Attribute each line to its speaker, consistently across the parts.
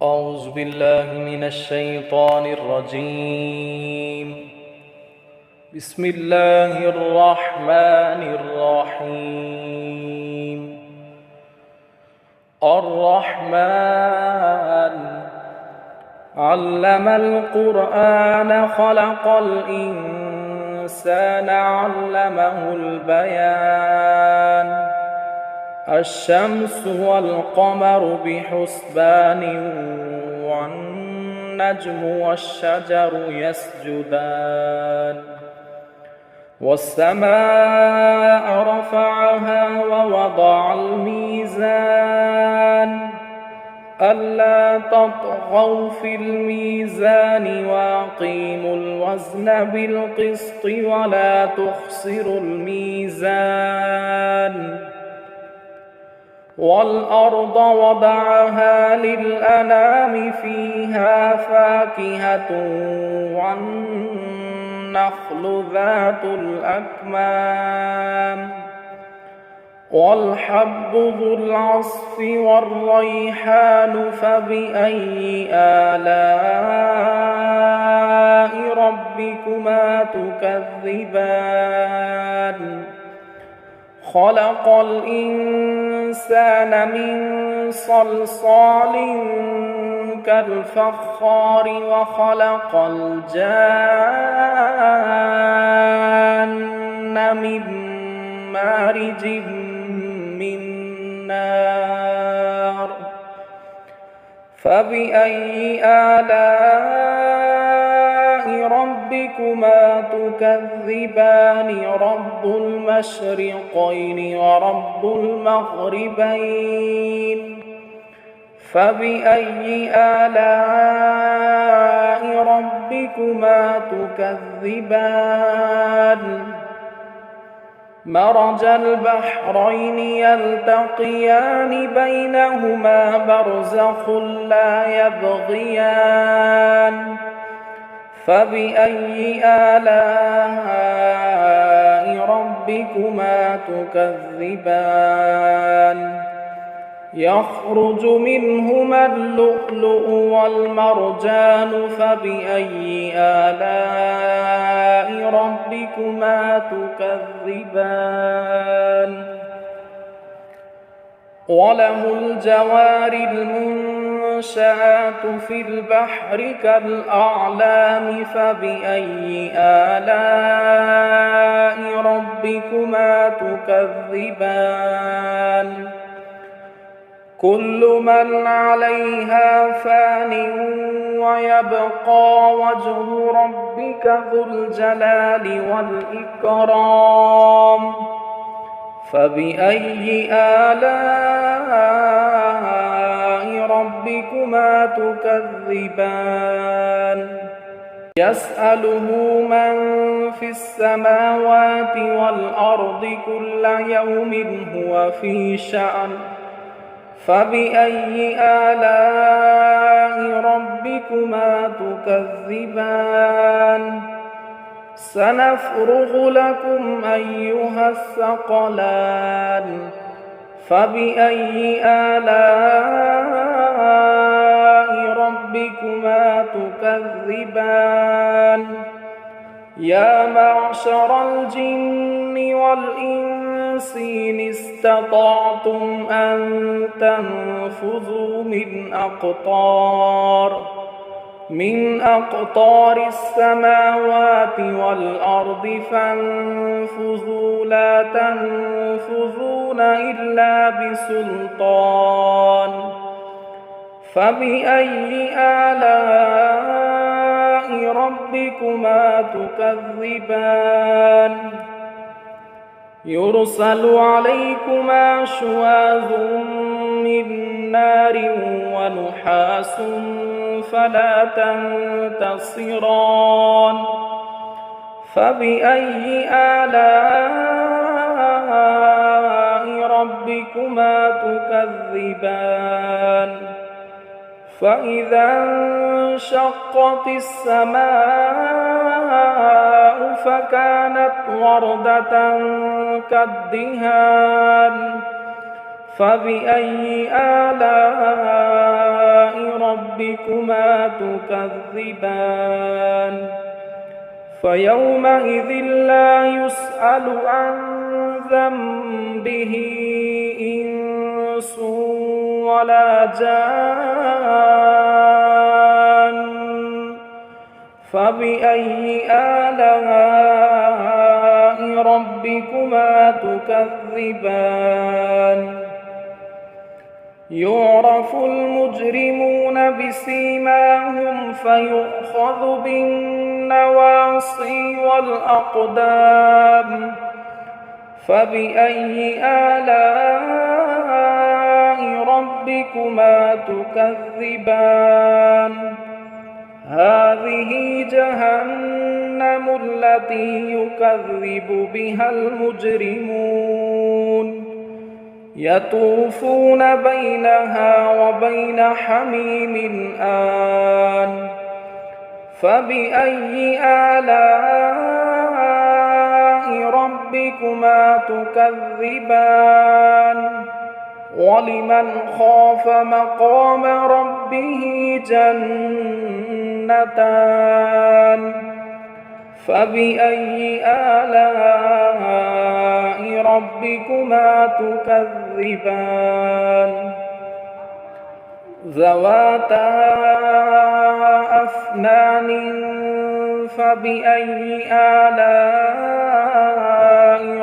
Speaker 1: أعوذ بالله من الشيطان الرجيم. بسم الله الرحمن الرحيم. الرحمن علم القرآن خلق الإنسان علمه البيان. الشمس والقمر بحسبان والنجم والشجر يسجدان. والسماء رفعها ووضع الميزان ألا تطغوا في الميزان وأقيموا الوزن بالقسط ولا تخسروا الميزان. والأرض وضعها للأنام فيها فاكهة والنخل ذات الأكمام والحب ذو العصف والريحان فبأي آلاء ربكما تكذبان. خلق الإنسان من صلصال كالفخار وخلق الجان من مارج من نار. فبأي آلاء ربكما تكذبان. رب المشرقين ورب المغربين. فبأي آلاء ربكما تكذبان. مرج البحرين يلتقيان بينهما برزخ لا يبغيان. فبأي آلاء ربكما تكذبان. يخرج منهما اللؤلؤ والمرجان. فبأي آلاء ربكما تكذبان. وله الجوار المنشآت في البحر كالأعلام. فبأي آلاء ربكما تكذبان. كل من عليها فان ويبقى وجه ربك ذو الجلال والإكرام. فبأي آلاء ربكما تكذبان. يسأله من في السماوات والأرض كل يوم هو في شأن. فبأي آلاء ربكما تكذبان. سنفرغ لكم أيها الثقلان. فبأي آلاء ربكما تكذبان. يا معشر الجن والإنس إن استطعتم أن تنفذوا من أقطار السماوات والأرض فانفذوا لا تنفذون إلا بسلطان. فبأي آلاء ربكما تكذبان. يرسل عليكما شواظ من نار ونحاس فلا تنتصران. فبأي آلاء ربكما تكذبان. فإذا انشقت السماء فكانت وردة كالدهان. فبأي آلاء ربكما ربكما تكذبان فيومئذ لا يسأل عن ذنبه إنس ولا جان فبأي آلاء ربكما تكذبان يعرف المجرمون بسيماهم فيؤخذ بالنواصي والأقدام فبأي آلاء ربكما تكذبان هذه جهنم التي يكذب بها المجرمون يطوفون بينها وبين حميم آن فبأي آلاء ربكما تكذبان ولمن خاف مقام ربه جنتان فبأي آلاء ربكما تكذبان ذواتا أفنان فبأي آلاء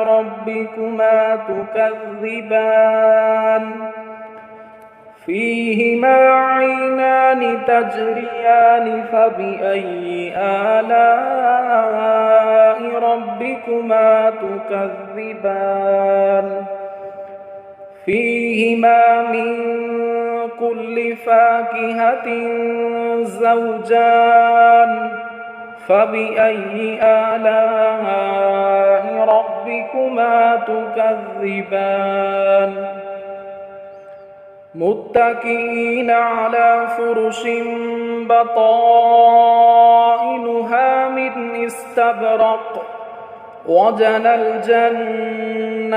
Speaker 1: ربكما تكذبان فيهما عينان تجريان فبأي آلاء ربكما تكذبان فيهما من كل فاكهة زوجان فبأي آلاء ربكما تكذبان متكئين على فرش بطائنها من استبرق وجنى الجنتين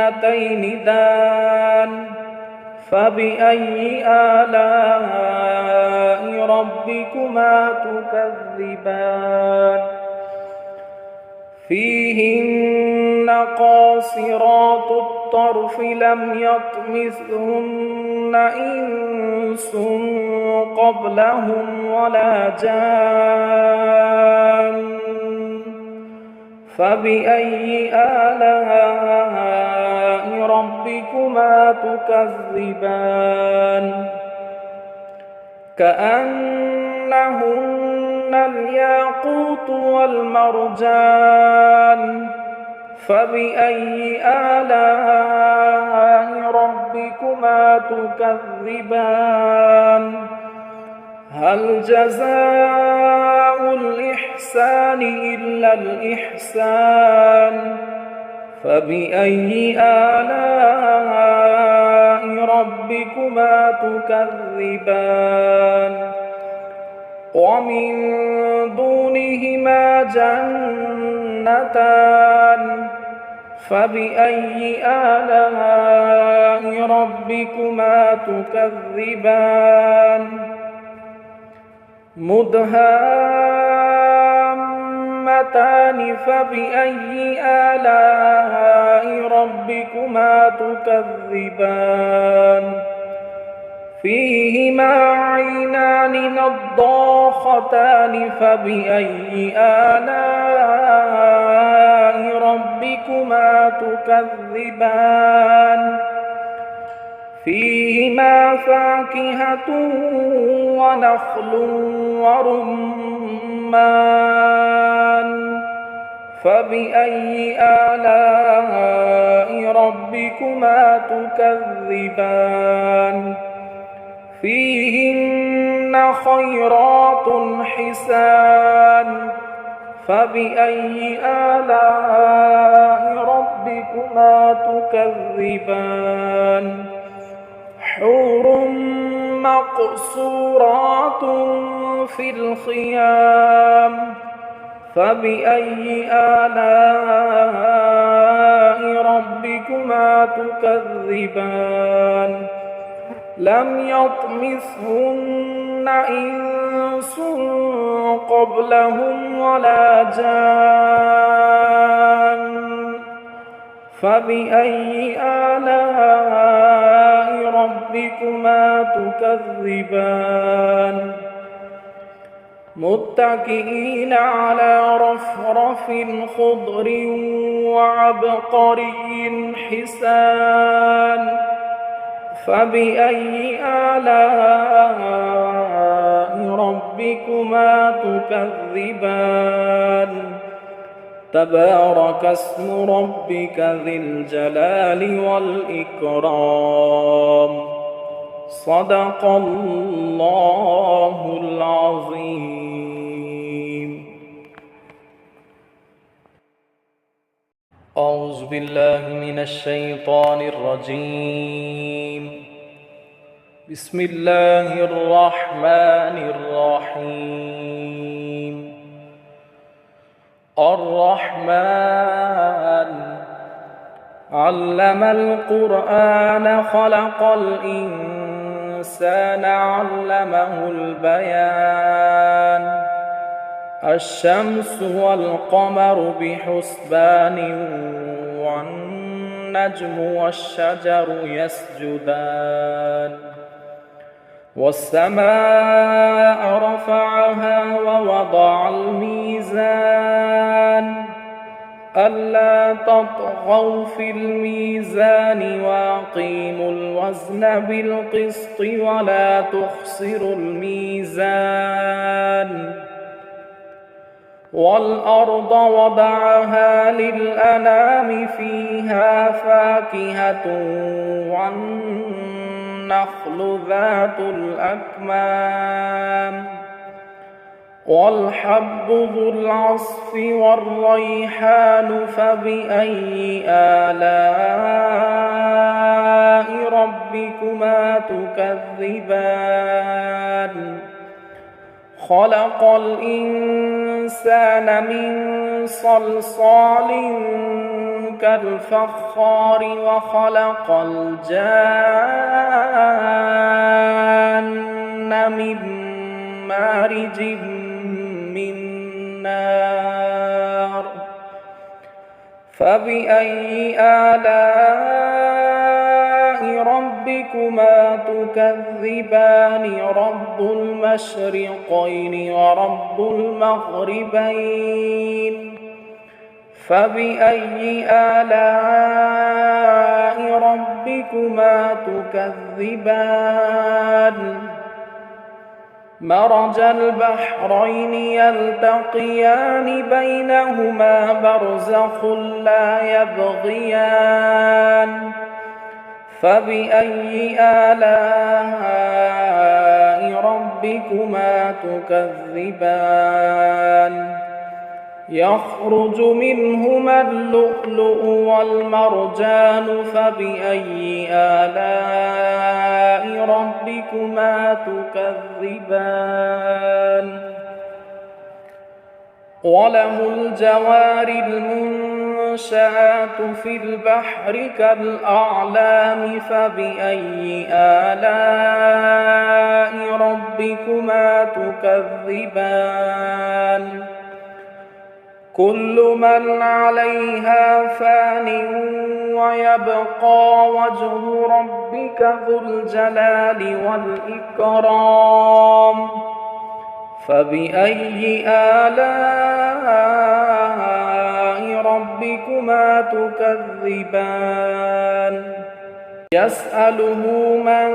Speaker 1: دان فبأي آلاء ربكما تكذبان فيهن قاصرات الطرف لم يطمثهن إنس قبلهم ولا جان فبأي آلاء ربكما تكذبان كأنهن الياقوت والمرجان فبأي آلاء ربكما تكذبان هل جزاء الإحسان إلا الإحسان فبأي آلاء ربكما تكذبان ومن دونهما جنتان فبأي آلاء ربكما تكذبان مدهامتان فبأي آلاء ربكما تكذبان فيهما عينان نضاختان فبأي آلاء ربكما تكذبان فيهما فاكهة ونخل ورمان فبأي آلاء ربكما تكذبان فيهن خيرات حسان فبأي آلاء ربكما تكذبان حور مقصورات في الخيام فبأي آلاء ربكما تكذبان لم يطمثهن إنس إنس قبلهم ولا جان فبأي آلاء ربكما تكذبان متكئين على رفرف خضر وعبقري حسان فبأي آلاء ربكما تكذبان تبارك اسم ربك ذي الجلال والإكرام صدق الله العظيم. أعوذ بالله من الشيطان الرجيم. بسم الله الرحمن الرحيم. الرحمن علم القرآن خلق الإنسان علمه البيان الشمس والقمر بحسبان والنجم والشجر يسجدان والسماء رفعها ووضع الميزان ألا تطغوا في الميزان وأقيموا الوزن بالقسط ولا تخسروا الميزان والأرض وضعها للأنام فيها فاكهة والنخل ذات الأكمام والحب ذو العصف والريحان فبأي آلاء ربكما تكذبان خلق الإنسان من صلصال كالفخار وخلق الجان من مارج من نار فبأي آلاء ربكما تكذبان رب المشرقين ورب المغربين فبأي آلاء ربكما تكذبان مرج البحرين يلتقيان بينهما برزخ لا يبغيان فبأي آلاء ربكما تكذبان يخرج منهما اللؤلؤ والمرجان فبأي آلاء ربكما تكذبان وله الجوار المنشآت في البحر كالأعلام فبأي آلاء ربكما تكذبان كل من عليها فان ويبقى وجه ربك ذو الجلال والإكرام فبأي آلاء ربكما تكذبان يسأله من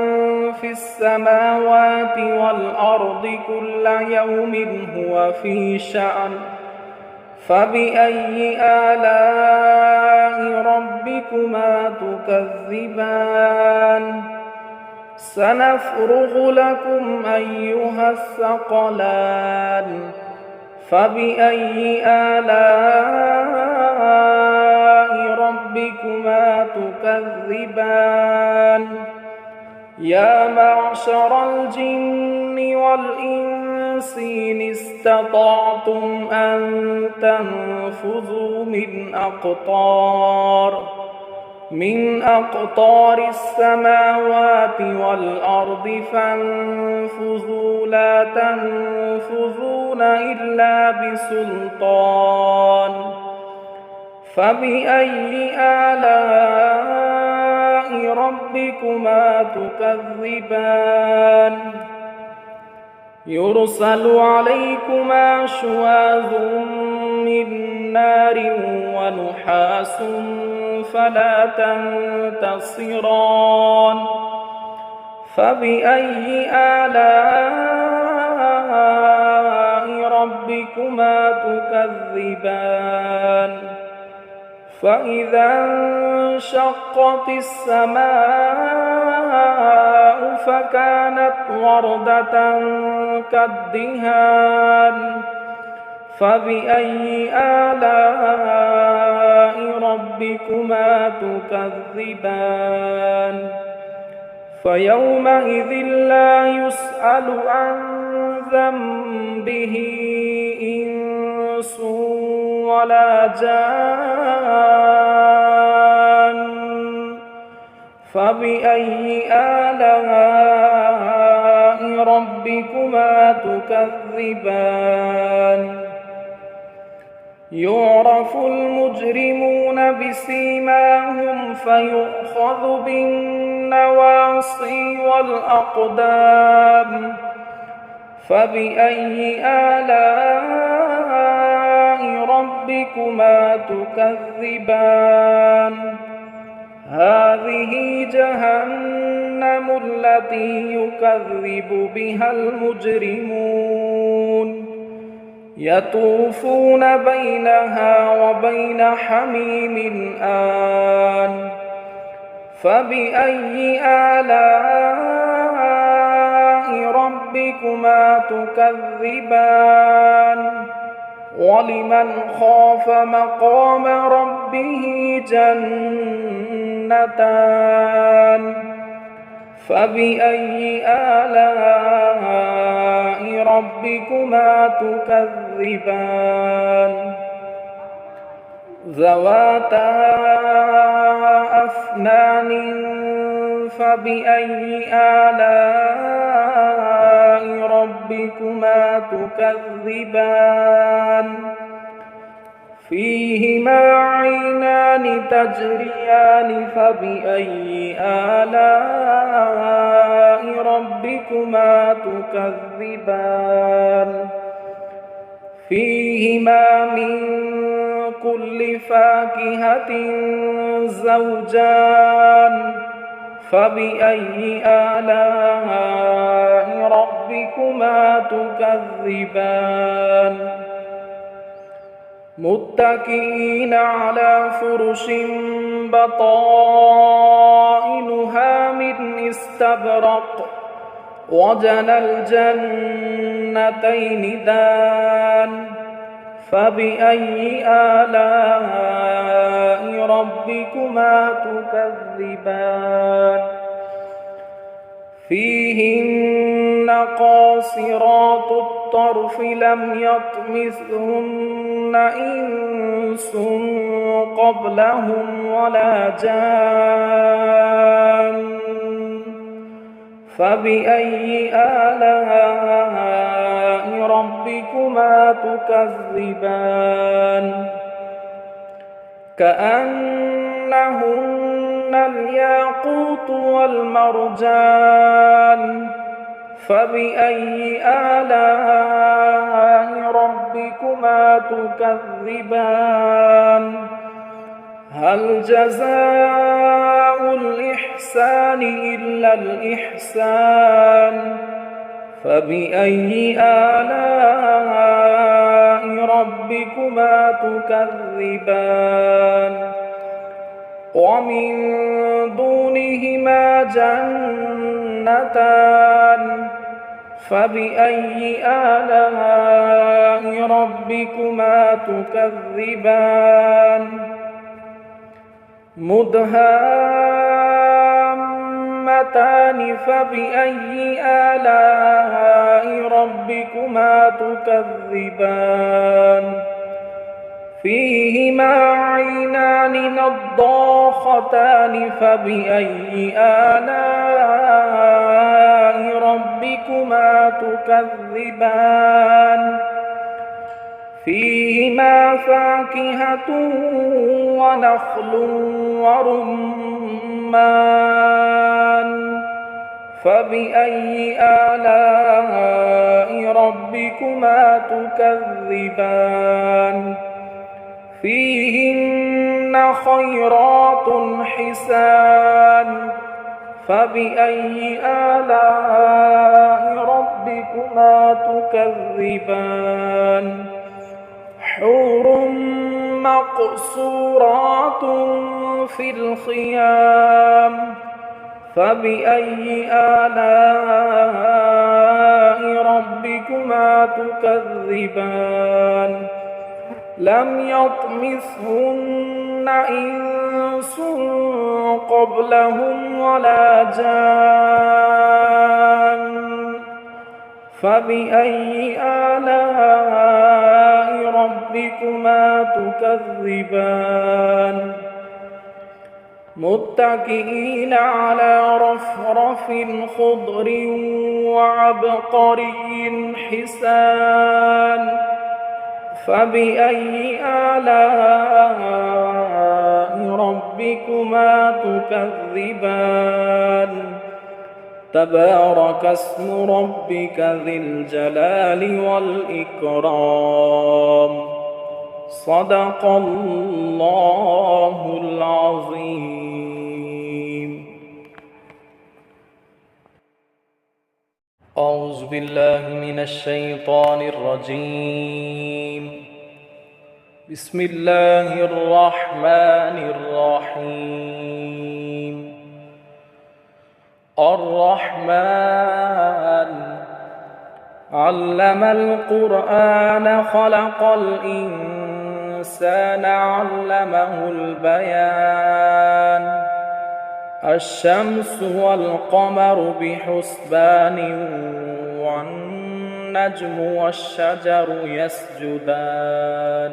Speaker 1: في السماوات والأرض كل يوم هو في شأن فبأي آلاء ربكما تكذبان سنفرغ لكم أيها الثقلان فبأي آلاء ربكما تكذبان يا معشر الجن والإنس إن استطعتم أن تنفذوا من أقطار من أقطار السماوات والأرض فانفذوا لا تنفذون إلا بسلطان فبأي آلاء ربكما تكذبان يرسل عليكما شواظ من نار ونحاس فلا تنتصران فبأي آلاء ربكما تكذبان فإذا انشقت السماء فكانت وردة كالدهان فبأي آلاء ربكما تكذبان فيومئذ لا يسأل عن ذنبه إنس ولا جان فبأي آلاء ربكما تكذبان يعرف المجرمون بسيماهم فيؤخذ بالنواصي والأقدام فبأي آلاء ربكما تكذبان هذه جهنم التي يكذب بها المجرمون يطوفون بينها وبين حميم آن فبأي آلاء ربكما تكذبان ولمن خاف مقام ربه جنتان فبأي آلاء ربكما تكذبان ذواتا أفنان فبأي آلاء ربكما تكذبان فيهما عينان تجريان فبأي آلاء ربكما تكذبان فيهما من كل فاكهة زوجان فبأي آلاء ربكما تكذبان متكئين على فرش بطائنها من استبرق وجنى الجنتين دان فبأي آلاء ربكما تكذبان فيهن قاصرات الطرف لم يطمثهن إنس قبلهم ولا جان فبأي آلاء ربكما تكذبان كأنهن الياقوت والمرجان فبأي آلاء ربكما تكذبان هل جزاء الإحسان إلا الإحسان فبأي آلاء ربكما تكذبان ومن دونهما جنتان فبأي آلاء ربكما تكذبان مدهامتان فبأي آلاء ربكما تكذبان فيهما عينان نضاختان فبأي آلاء ربكما تكذبان فيهما فاكهة ونخل ورمان فبأي آلاء ربكما تكذبان فيهن خيرات حسان فبأي آلاء ربكما تكذبان حور مقصورات في الخيام فبأي آلاء ربكما تكذبان لم يطمثهن إنس قبلهم ولا جان فبأي آلاء ربكما تكذبان متكئين على رفرف خضر وعبقري حسان فبأي آلاء ربكما تكذبان تبارك اسم ربك ذي الجلال والإكرام صدق الله العظيم. أعوذ بالله من الشيطان الرجيم. بسم الله الرحمن الرحيم. الرحمن علم القرآن خلق الإنسان علمه البيان الشمس والقمر بحسبان والنجم والشجر يسجدان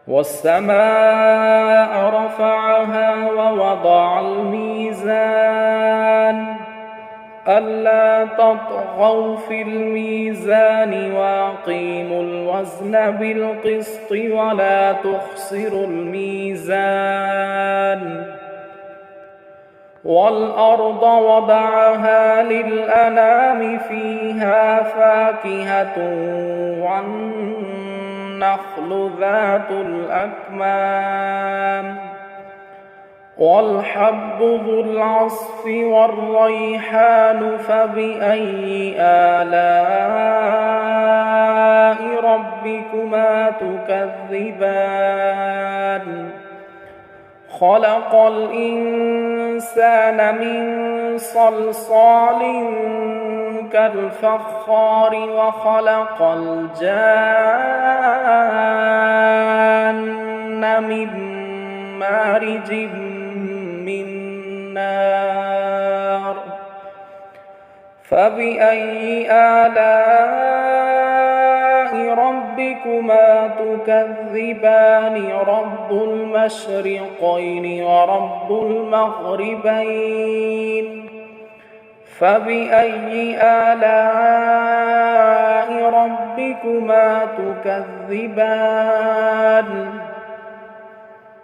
Speaker 1: والسماء رفعها ووضع الميزان ألا تطغوا في الميزان وأقيموا الوزن بالقسط ولا تخسروا الميزان والأرض وضعها للأنام فيها فاكهة والنخل ذات الأكمام والحب ذو العصف والريحان فبأي آلاء ربكما تكذبان خلق الإنسان من صلصال كالفخار وخلق الجان من مارج من نار فبأي آلاء ربكما تكذبان رب المشرقين ورب المغربين فبأي آلاء ربكما تكذبان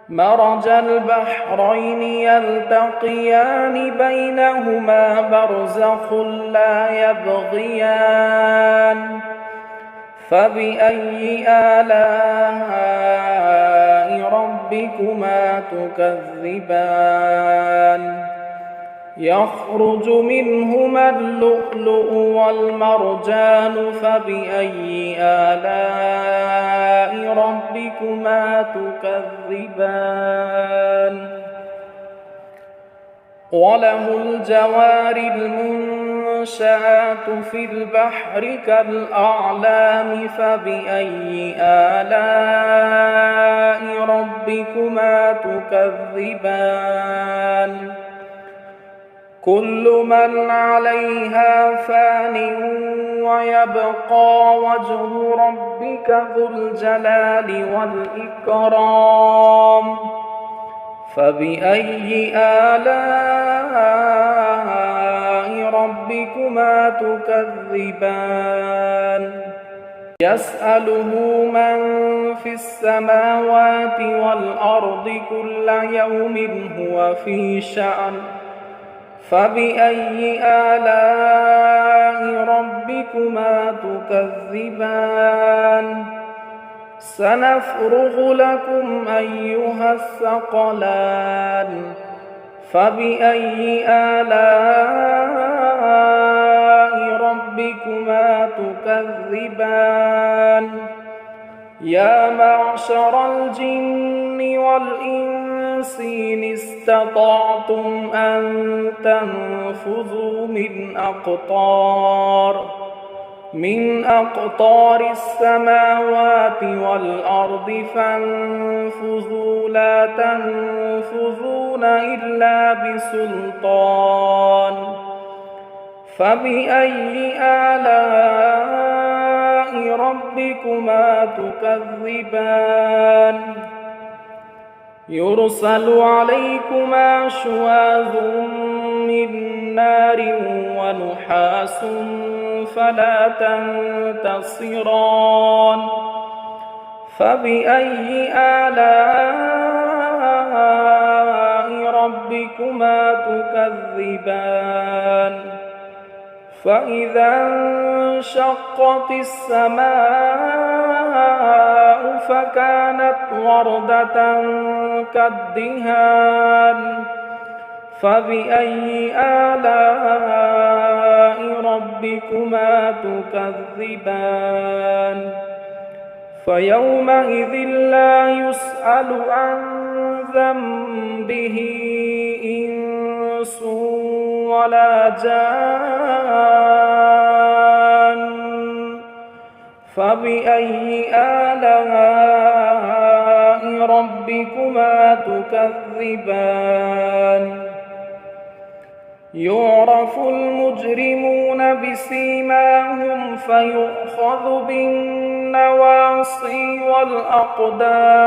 Speaker 1: مرج البحرين يلتقيان بينهما برزخ لا يبغيان فبأي آلاء ربكما تكذبان يخرج منهما اللؤلؤ والمرجان فبأي آلاء ربكما تكذبان وله الجوار المنشآت في البحر كالأعلام فبأي آلاء ربكما تكذبان كل من عليها فان ويبقى وجه ربك ذو الجلال والإكرام فبأي آلاء ربكما تكذبان يسأله من في السماوات والأرض كل يوم هو في شأن فبأي آلاء ربكما تكذبان سنفرغ لكم أيها الثقلان فبأي آلاء ربكما تكذبان يا معشر الجن والإنس إن استطعتم أن تنفذوا من أقطار السماوات والأرض فانفذوا لا تنفذون إلا بسلطان فبأي آلاء ربكما تكذبان يرسل عليكما شواظ من نار ونحاس فلا تنتصران فبأي آلاء ربكما تكذبان فإذا انشقت السماء فكانت وردة كالدهان فبأي آلاء ربكما تكذبان فيومئذ لا يسأل عن ذنبه إنس ولا جان فبأي آلاء ربكما تكذبان يعرف المجرمون بسيماهم فيؤخذ بالنواصي والأقدام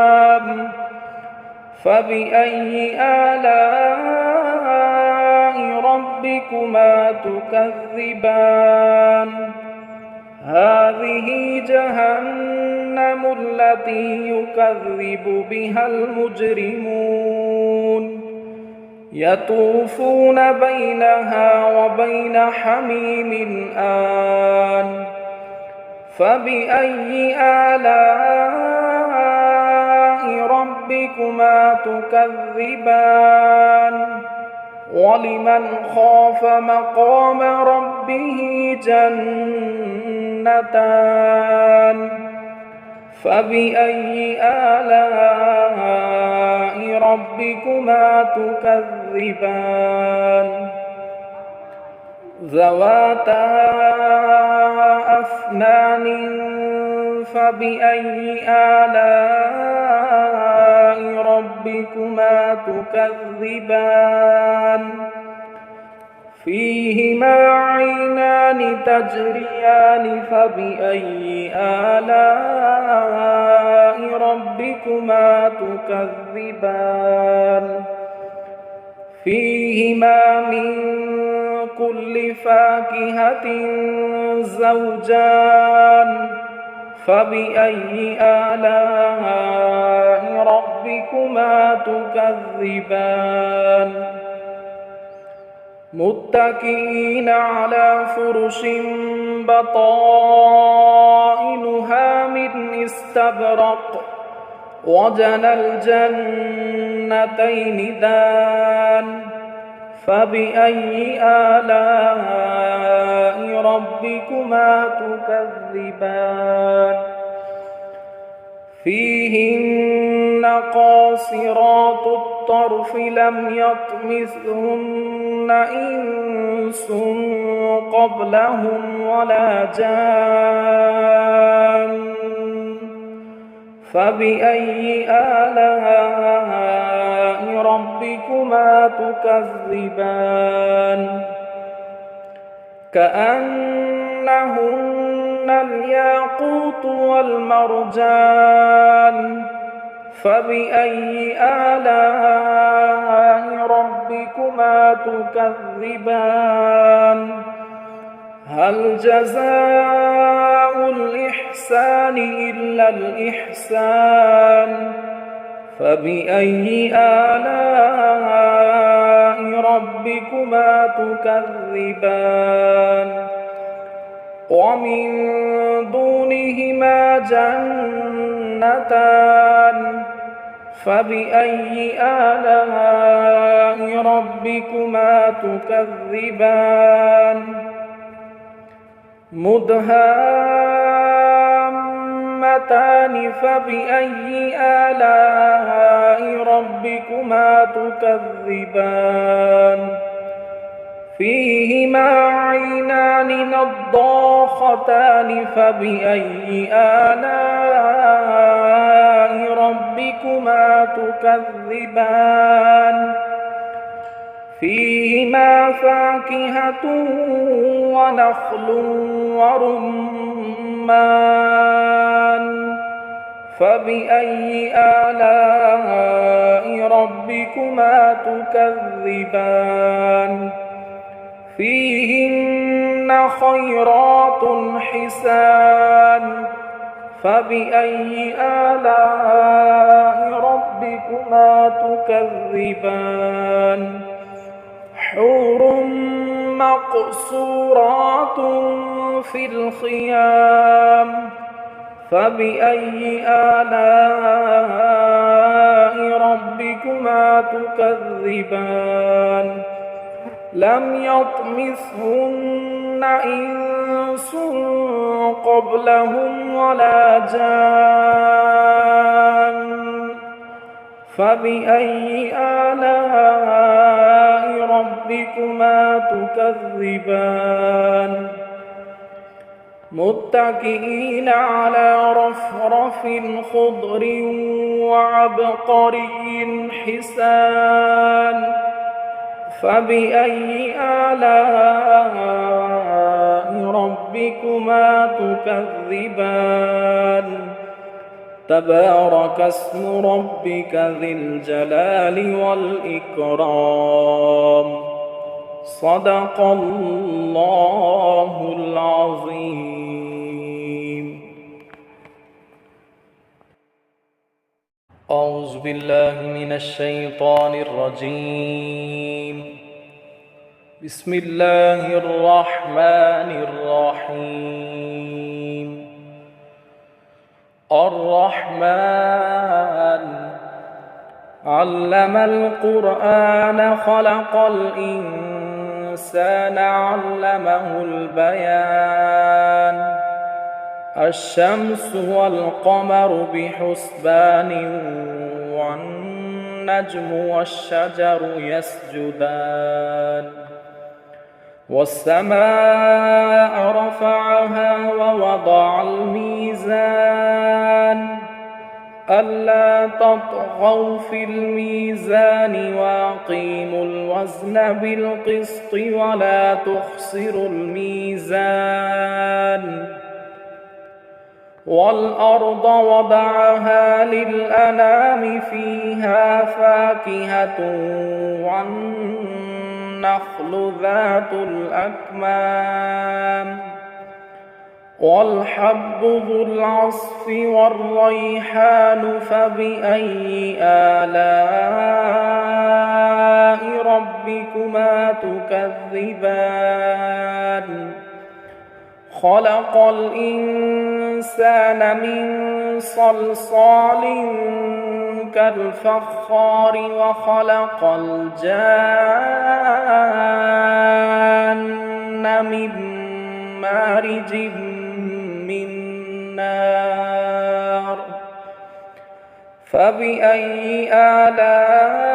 Speaker 1: فبأي آلاء ربكما تكذبان هذه جهنم التي يكذب بها المجرمون يطوفون بينها وبين حميم آن فبأي آلاء ربكما تكذبان ولمن خاف مقام ربه جنتان فبأي آلاء ربكما تكذبان ذواتا أفنان فبأي آلاء ربكما تكذبان فيهما عينان تجريان فبأي آلاء ربكما تكذبان فيهما من كل فاكهة زوجان فبأي آلاء ربكما تكذبان متكئين على فرش بطائنها من استبرق وجنى الجنتين دان فبأي آلاء ربكما تكذبان فيهن قاصرات الطرف لم يطمثهن إنس قبلهم ولا جان فبأي آلاء ربكما تكذبان كأنهن الياقوت والمرجان فبأي آلاء ربكما تكذبان هل جزاء الإحسان إلا الإحسان فبأي آلاء ربكما تكذبان ومن دونهما جنتان فبأي آلاء ربكما تكذبان مدهامتان فبأي آلاء ربكما تكذبان فيهما عينان نضاختان فبأي آلاء ربكما تكذبان فيهما فاكهة ونخل ورمان فبأي آلاء ربكما تكذبان فيهن خيرات حسان فبأي آلاء ربكما تكذبان حور مقصورات في الخيام فبأي آلاء ربكما تكذبان لم يطمثهن إنس قبلهم ولا جان فبأي آلاء ربكما تكذبان متكئين على رفرف خضر وعبقري حسان فبأي آلاء ربكما تكذبان تبارك اسم ربك ذي الجلال والإكرام صدق الله العظيم. أعوذ بالله من الشيطان الرجيم. بسم الله الرحمن الرحيم. الرحمن علم القرآن خلق الإنسان علمه البيان الشمس والقمر بحسبان والنجم والشجر يسجدان والسماء رفعها ووضع الميزان ألا تطغوا في الميزان وأقيموا الوزن بالقسط ولا تخسروا الميزان والأرض وضعها للأنام فيها فاكهة والنخل ذات الأكمام والحب ذو العصف والريحان فبأي آلاء ربكما تكذبان خلق الإنسان من صلصال كالفخار وخلق الجان من مارج من نار فبأي آلاء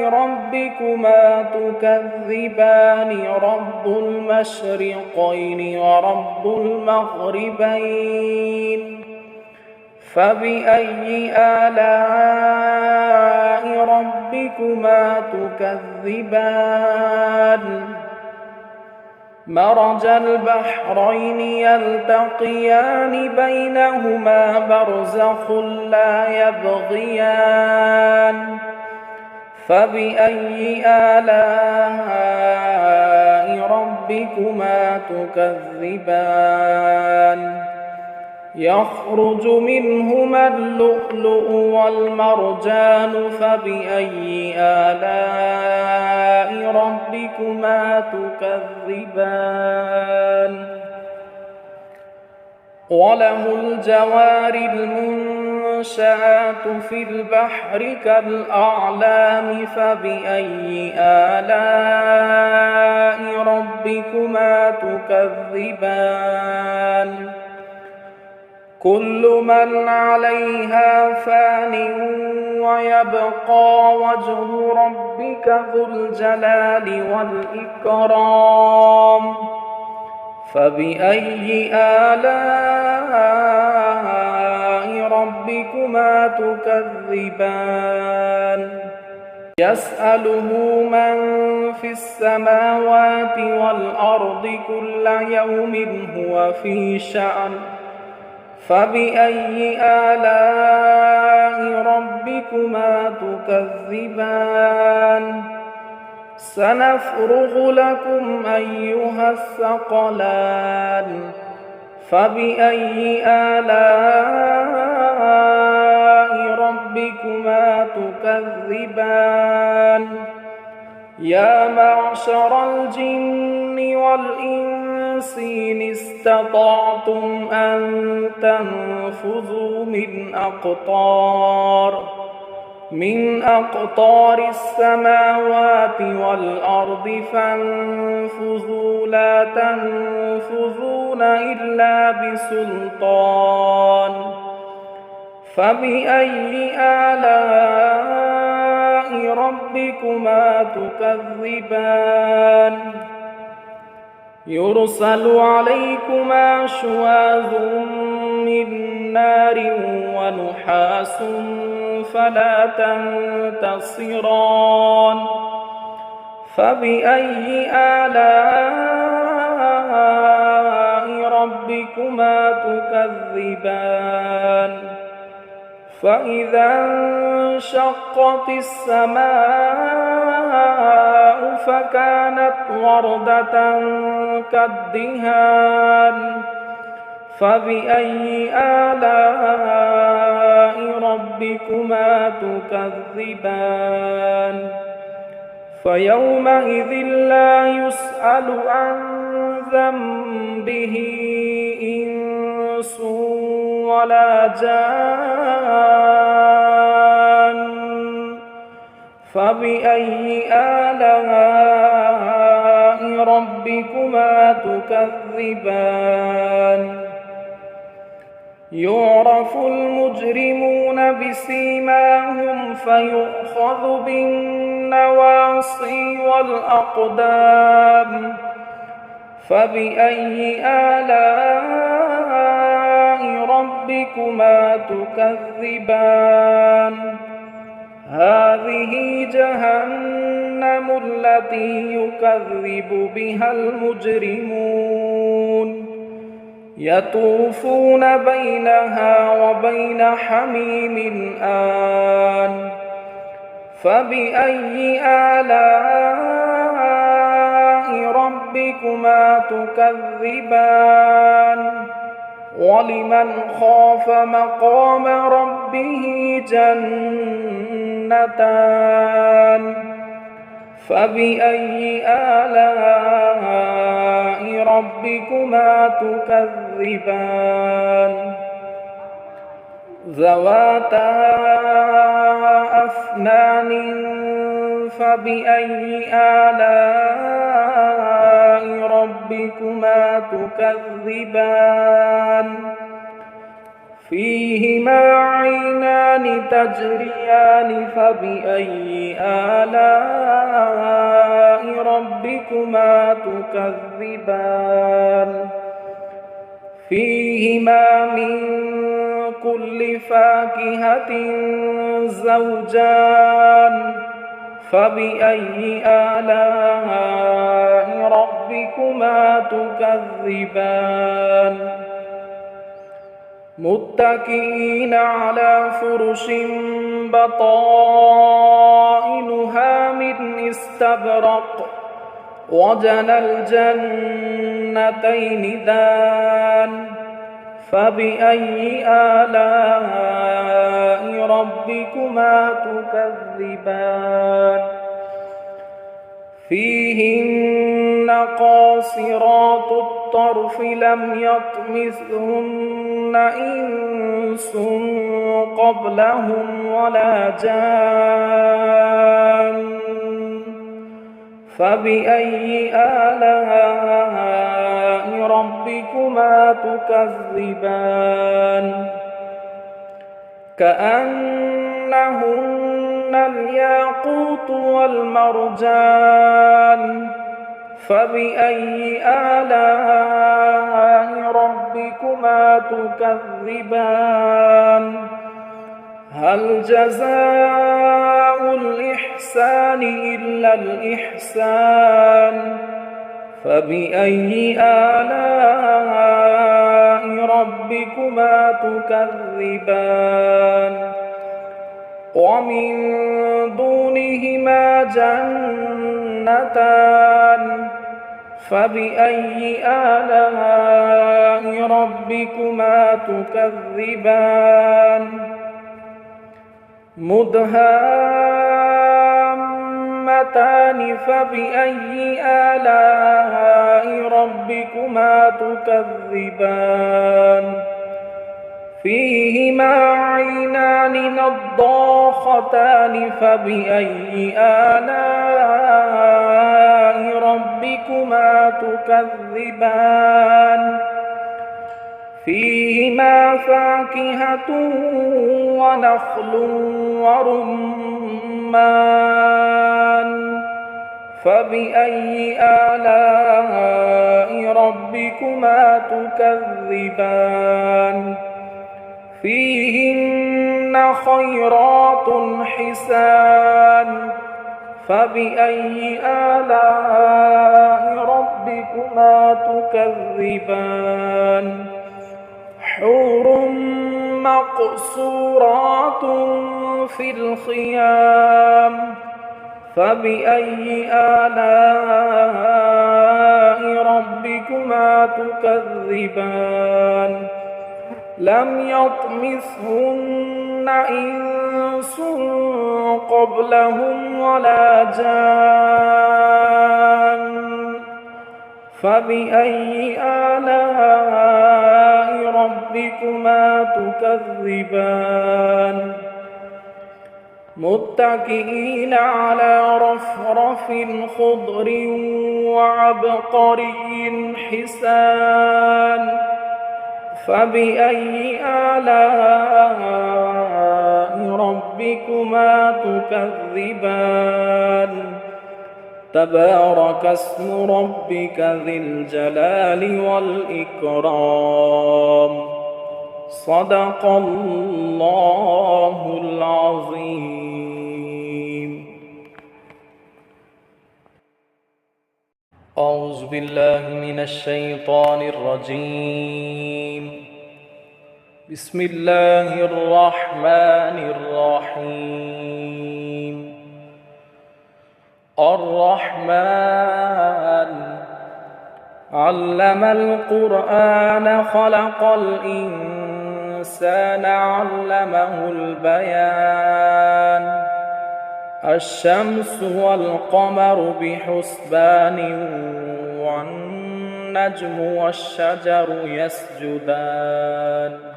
Speaker 1: ربكما تكذبان رب المشرقين ورب المغربين فبأي آلاء ربكما تكذبان مرج البحرين يلتقيان بينهما برزخ لا يبغيان فبأي آلاء ربكما تكذبان يخرج منهما اللؤلؤ والمرجان فبأي آلاء ربكما تكذبان وله الجوار المنشآت في البحر كالأعلام فبأي آلاء ربكما تكذبان كل من عليها فان ويبقى وجه ربك ذو الجلال والإكرام فبأي آلاء ربكما تكذبان يسأله من في السماوات والأرض كل يوم هو في شأن فبأي آلاء ربكما تكذبان سنفرغ لكم أيها الثقلان فبأي آلاء ربكما تكذبان يا معشر الجن والإنس إن استطعتم أن تنفذوا من أقطار السماوات والأرض فانفذوا لا تنفذون إلا بسلطان فبأي آلاء ربكما تكذبان يرسل عليكما شواظ من نار ونحاس فلا تنتصران فبأي آلاء ربكما تكذبان فإذا انشقت السماء فكانت وردة كالدهان فبأي آلاء ربكما تكذبان فيومئذ لا يسأل عن ذنبه إنس ولا جان فبأي آلاء ربكما تكذبان يعرف المجرمون بسيماهم فيؤخذ بالنواصي والأقدام فبأي آلاء ربكما تكذبان هذه جهنم التي يكذب بها المجرمون يطوفون بينها وبين حميم آن فبأي آلاء ربكما تكذبان ولمن خاف مقام ربه جنتان فبأي آلاء ربكما تكذبان ذواتا أفنان فبأي آلاء ربكما تكذبان فيهما عينان تجريان فبأي آلاء ربكما تكذبان فيهما من كل فاكهة زوجان فبأي آلاء ربكما تكذبان متكئين على فرش بطائنها من استبرق وجنى الجنتين دان فبأي آلاء ربكما تكذبان فيهن قاصرات الطرف لم يطمثهن إنس قبلهم ولا جان فبأي آلاء ربكما تكذبان كأنهن الياقوت والمرجان فبأي آلاء ربكما تكذبان هل جزاء الإحسان إلا الإحسان فبأي آلاء ربكما تكذبان ومن دونهما جنتان فبأي آلاء ربكما تكذبان مدهامتان فبأي آلاء ربكما تكذبان فيهما عينان نضاختان فبأي آلاء ربكما تكذبان فيهما فاكهة ونخل ورمان فبأي آلاء ربكما تكذبان فيهن خيرات حسان فبأي آلاء ربكما تكذبان حور مقصورات في الخيام فبأي آلاء ربكما تكذبان لم يطمثهن إنس قبلهم ولا جان فبأي آلاء ربكما تكذبان متكئين على رفرف خضر وعبقري حسان فبأي آلاء ربكما تكذبان تبارك اسم ربك ذي الجلال والإكرام صدق الله العظيم. أعوذ بالله من الشيطان الرجيم. بسم الله الرحمن الرحيم. الرحمن علم القرآن خلق الإنسان علمه البيان الشمس والقمر بحسبان والنجم والشجر يسجدان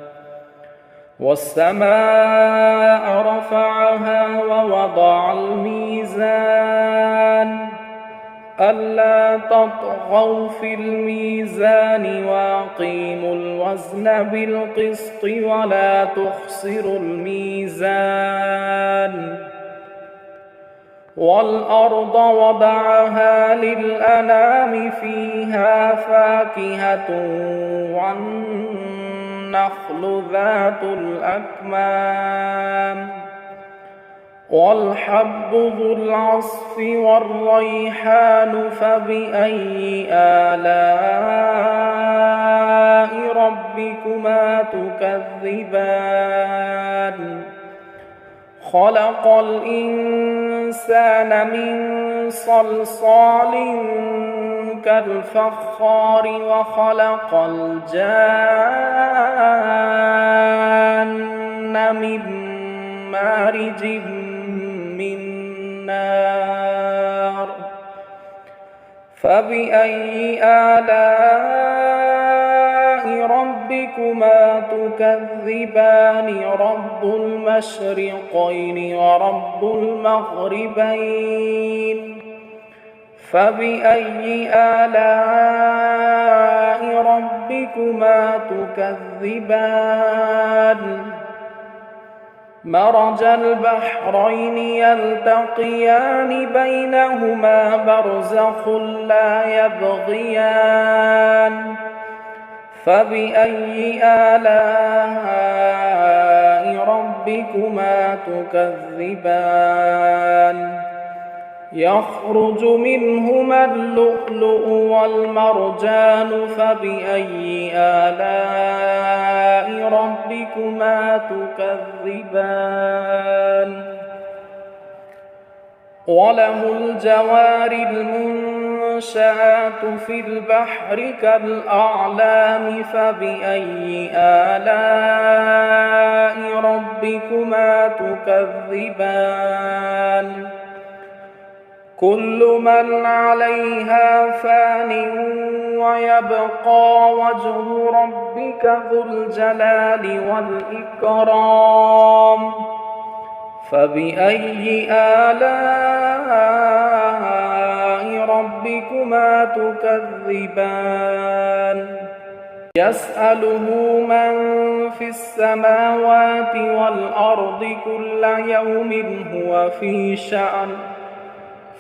Speaker 1: والسماء رفعها ووضع الميزان ألا تطغوا في الميزان وأقيموا الوزن بالقسط ولا تخسروا الميزان والأرض وضعها للأنام فيها فاكهة والنخل والنخل ذات الأكمام والحب ذو العصف والريحان فبأي آلاء ربكما تكذبان خلق الإنسان من صلصال كالفخار وخلق الجان من مارج من نار فبأي آلاء ربكما تكذبان رب المشرقين ورب المغربين فبأي آلاء ربكما تكذبان مرج البحرين يلتقيان بينهما برزخ لا يبغيان فبأي آلاء ربكما تكذبان يخرج منهما اللؤلؤ والمرجان فبأي آلاء ربكما تكذبان وله الجوار المنشآت في البحر كالأعلام فبأي آلاء ربكما تكذبان كل من عليها فان ويبقى وجه ربك ذو الجلال والإكرام فبأي آلاء ربكما تكذبان يسأله من في السماوات والأرض كل يوم هو في شأن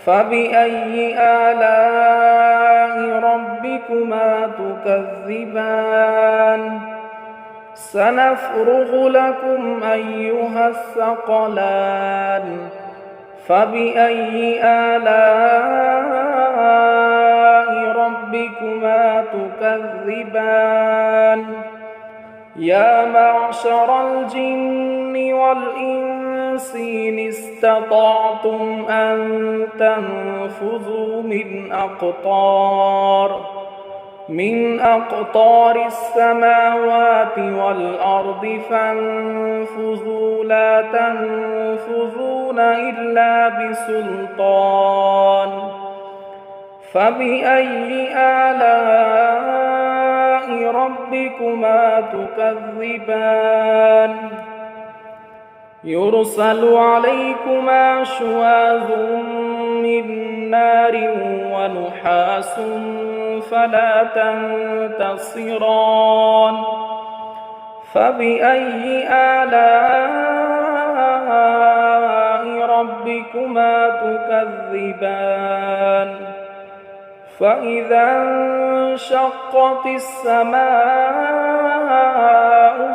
Speaker 1: فبأي آلاء ربكما تكذبان سنفرغ لكم أيها الثقلان فبأي آلاء ربكما تكذبان يا معشر الجن والإنس إن استطعتم أن تنفذوا من أقطار السماوات والأرض فانفذوا لا تنفذون إلا بسلطان فبأي آلاء ربكما تكذبان يرسل عليكما شواظ من نار ونحاس فلا تنتصران فبأي آلاء ربكما تكذبان فإذا انشقت السماء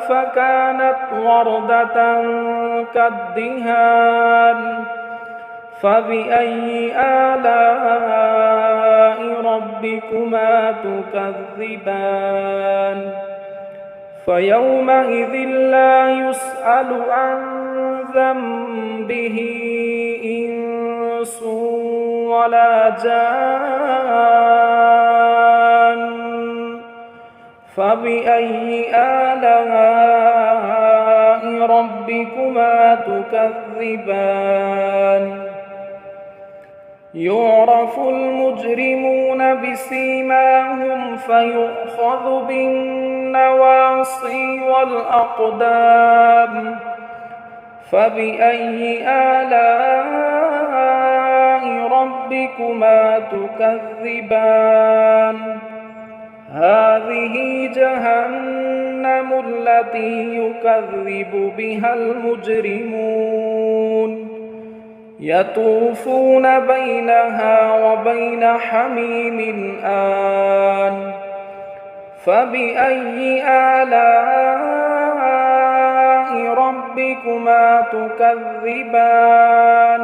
Speaker 1: فكانت وردة كالدهان فبأي آلاء ربكما تكذبان فيومئذ لا يسأل عن ذنبه إنس ولا جان فبأي آلاء ربكما تكذبان يعرف المجرمون بسيماهم فيؤخذ بالنواصي والأقدام فبأي آلاء ربكما تكذبان هذه جهنم التي يكذب بها المجرمون يطوفون بينها وبين حميم آن فبأي آلاء ربكما تكذبان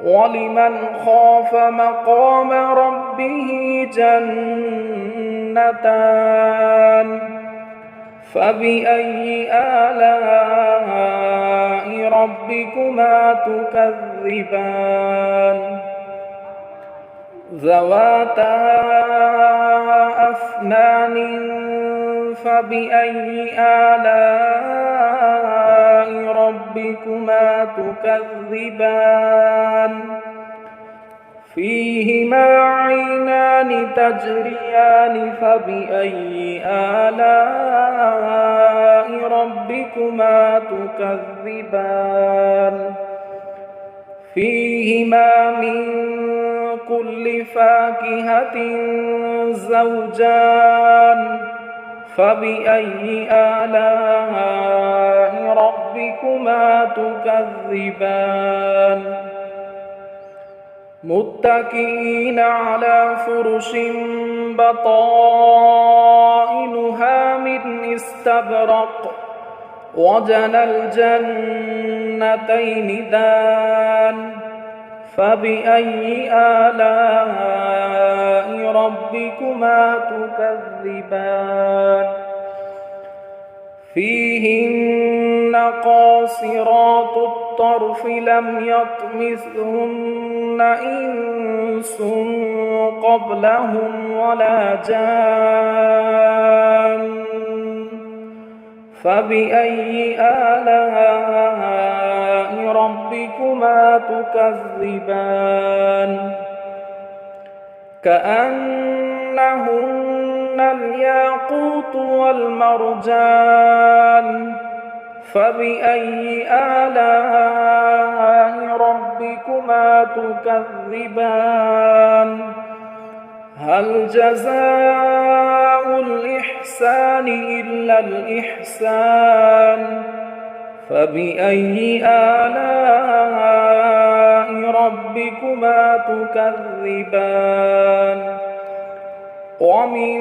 Speaker 1: ولمن خاف مقام ربه جنتان فبأي آلاء ربكما تكذبان ذواتا أفنان فبأي آلاء ربكما تكذبان فيهما عينان تجريان فبأي آلاء ربكما تكذبان فيهما من كل فاكهة زوجان فبأي آلاء ربكما تكذبان متكئين على فرش بطائنها من استبرق وجنى الجنتين دان فبأي آلاء ربكما تكذبان فيهن قاصرات الطرف لم يطمثهن إنس قبلهم ولا جان فبأي آلاء ربكما تكذبان كأنهن الياقوت والمرجان فبأي آلاء ربكما تكذبان هل جزاء الإحسان إلا الإحسان فبأي آلاء ربكما تكذبان ومن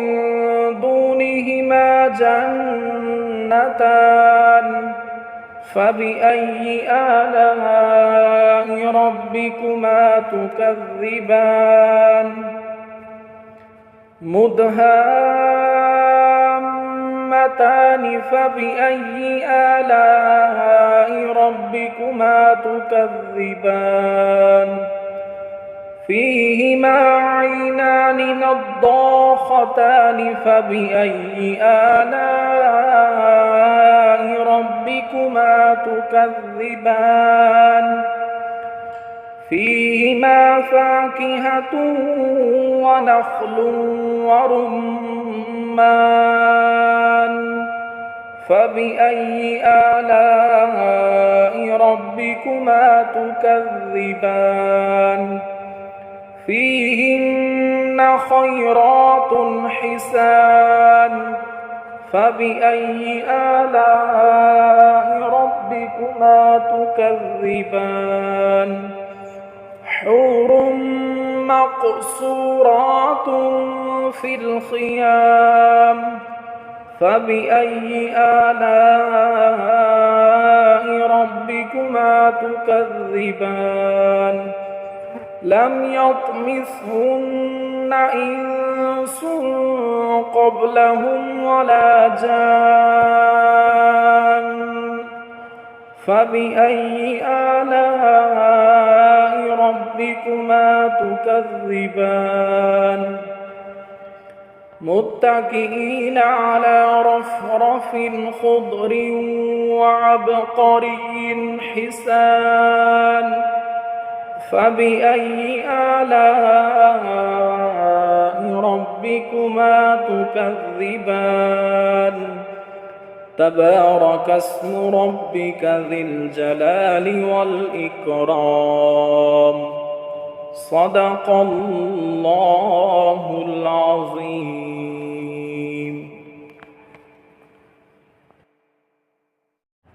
Speaker 1: دونهما جنتان فبأي آلاء ربكما تكذبان مدهامتان فبأي آلاء ربكما تكذبان فيهما عينان نضاختان فبأي آلاء ربكما تكذبان فيهما فاكهة ونخل ورمان فبأي آلاء ربكما تكذبان فيهن خيرات حسان فبأي آلاء ربكما تكذبان حور مقصورات في الخيام فبأي آلاء ربكما تكذبان لم يطمثهن إنس قبلهم ولا جان فبأي آلاء ربكما تكذبان متكئين على رفرف خضر وعبقري حسان فبأي آلاء ربكما تكذبان تبارك اسم ربك ذي الجلال والإكرام صدق الله العظيم.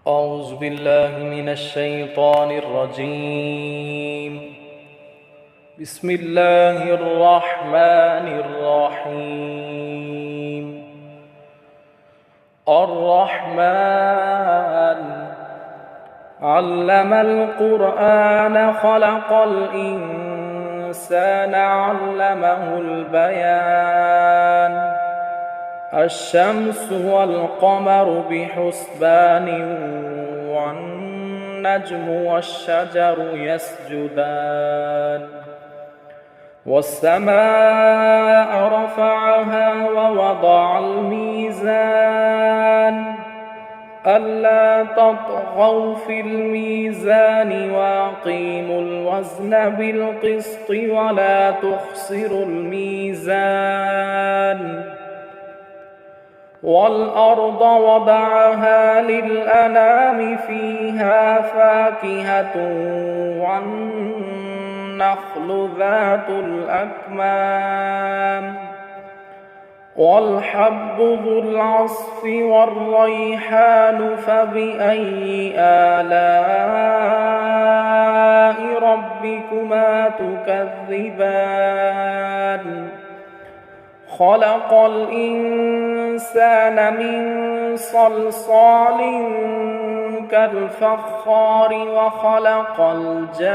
Speaker 1: أعوذ بالله من الشيطان الرجيم. بسم الله الرحمن الرحيم. الرحمن علم القرآن خلق الإنسان علمه البيان الشمس والقمر بحسبان والنجم والشجر يسجدان والسماء رفعها ووضع الميزان ألا تطغوا في الميزان وأقيموا الوزن بالقسط ولا تخسروا الميزان والأرض وضعها للأنام فيها فاكهة والنخل ذات الأكمام والحب ذو العصف والريحان فبأي آلاء ربكما تكذبان خلق الإنسان من صلصال كالفخار وخلق الجان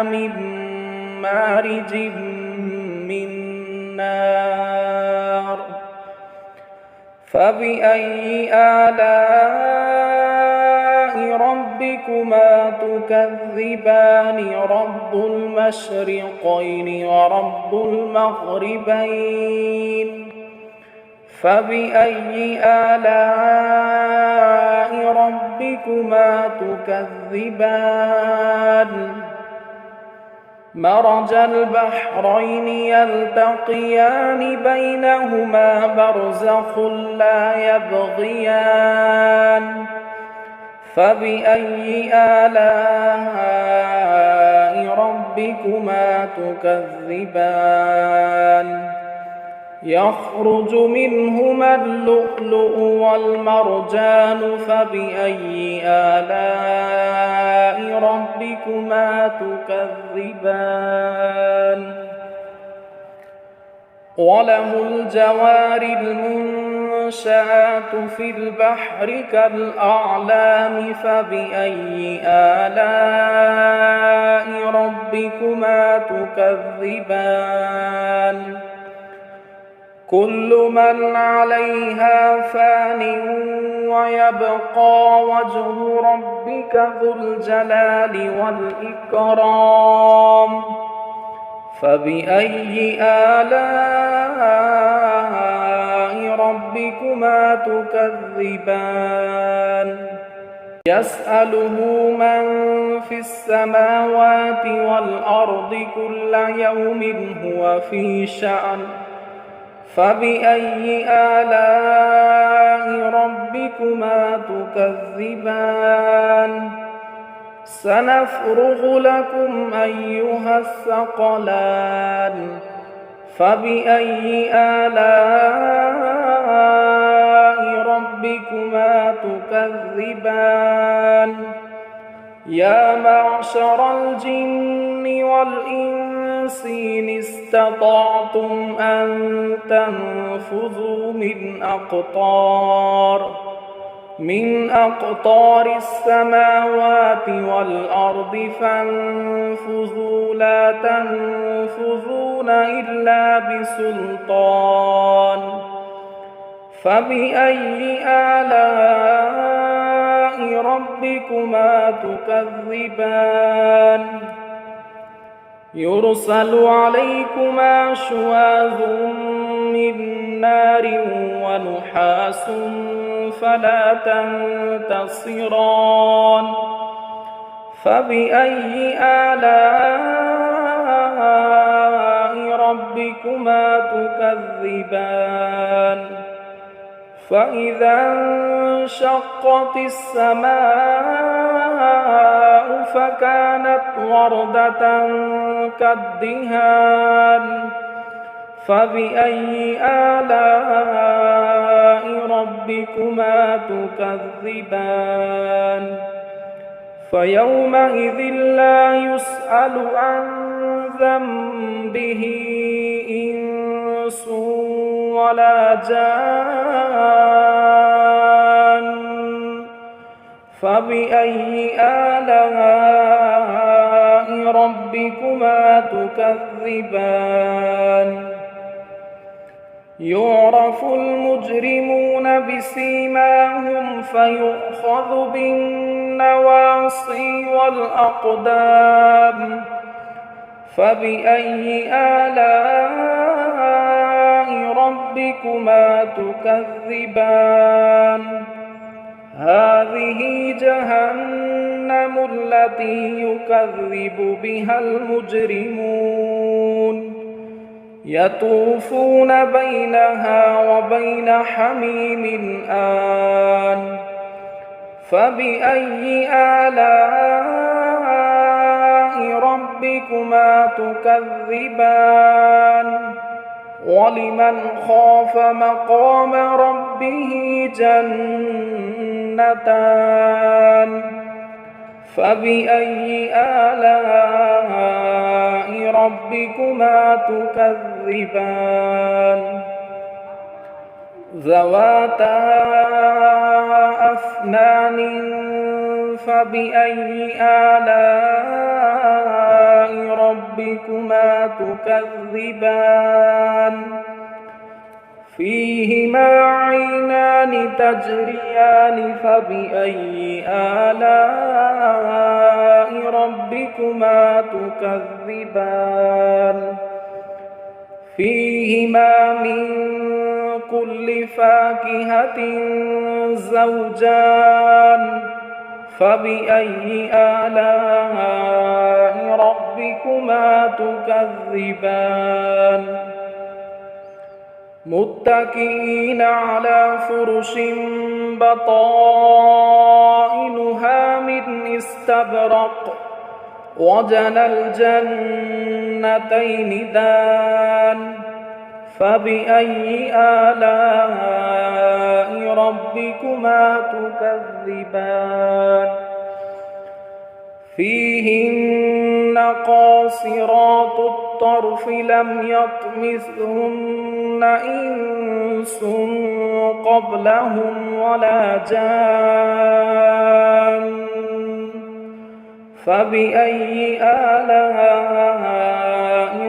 Speaker 1: من مارج من نار فبأي آلاء ربكما تكذبان رب المشرقين ورب المغربين فبأي آلاء ربكما تكذبان مرج البحرين يلتقيان بينهما برزخ لا يبغيان فبأي آلاء ربكما تكذبان يخرج منهما اللؤلؤ والمرجان فبأي آلاء ربكما تكذبان وله الجوار المنشآت في البحر كالأعلام فبأي آلاء ربكما تكذبان كل من عليها فان ويبقى وجه ربك ذو الجلال والإكرام فبأي آلاء ربكما تكذبان يسأله من في السماوات والأرض كل يوم هو في شأن فبأي آلاء ربكما تكذبان سنفرغ لكم أيها الثقلان فبأي آلاء ربكما تكذبان يا معشر الجن والإنس إن استطعتم أن تنفذوا من أقطار السماوات والأرض فانفذوا لا تنفذون إلا بسلطان فبأي آلاء ربكما تكذبان يرسل عليكما شواظ من نار ونحاس فلا تنتصران فبأي آلاء ربكما تكذبان فإذا انشقت السماء فكانت وردة كالدهان فبأي آلاء ربكما تكذبان فيومئذ لا يسأل عن ذنبه إنس ولا جان فبأي آلاء ربكما تكذبان يعرف المجرمون بسيماهم فيؤخذ بالنواصي والأقدام فبأي آلاء ربكما تكذبان هذه جهنم التي يكذب بها المجرمون يطوفون بينها وبين حميم آن فبأي آلاء ربكما تكذبان ولمن خاف مقام ربه جنتان فبأي آلاء ربكما تكذبان ذواتا أفنان فبأي آلاء ربكما تكذبان فيهما عينان تجريان فبأي آلاء ربكما تكذبان فيهما من كل فاكهة زوجان فبأي آلاء ربكما تكذبان متكئين على فرش بطائنها من استبرق وجنى الجنتين دان فبأي آلاء ربكما تكذبان فيهن قاصرات الطرف لم يطمثهن إنس قبلهم ولا جان فبأي آلاء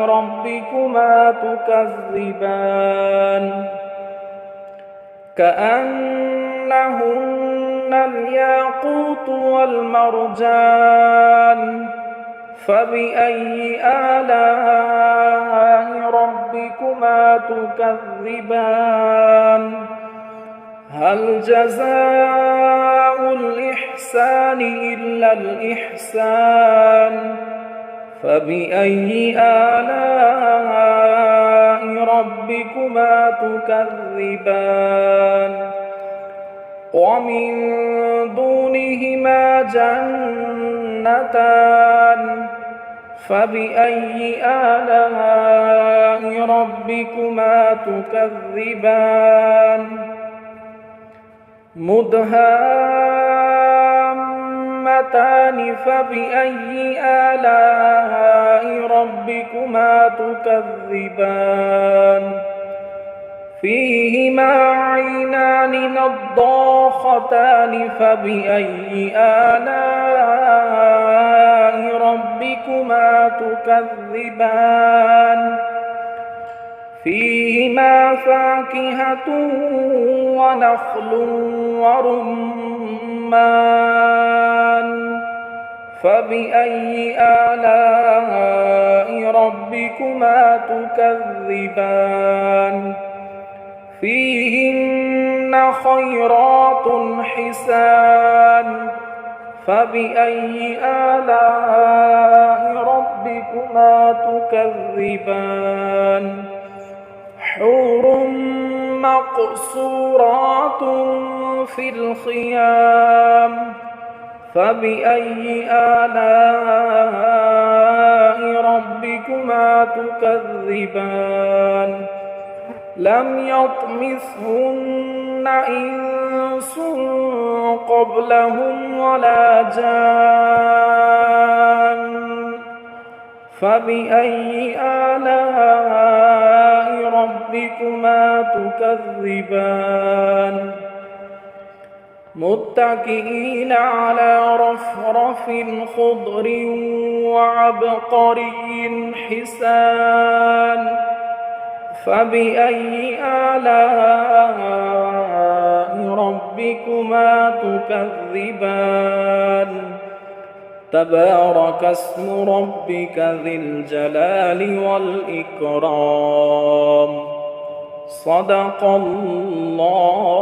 Speaker 1: ربكما تكذبان كأنهن الياقوت والمرجان فبأي آلاء ربكما تكذبان هل جزاء الإحسان إلا الإحسان فبأي آلاء ربكما تكذبان ومن دونهما جنتان فبأي آلاء ربكما تكذبان مدهامتان فبأي آلاء ربكما تكذبان فيهما عينان نضاختان فبأي آلاء ربكما تكذبان فيهما فاكهة ونخل ورمان فبأي آلاء ربكما تكذبان فيهن خيرات حسان فبأي آلاء ربكما تكذبان حور مقصورات في الخيام فبأي آلاء ربكما تكذبان لم يطمثهن إنس قبلهم ولا جان فبأي آلاء ربكما تكذبان متكئين على رفرف خضر وعبقري حسان فبأي آلاء ربكما تكذبان تبارك اسم ربك ذي الجلال والإكرام صدق الله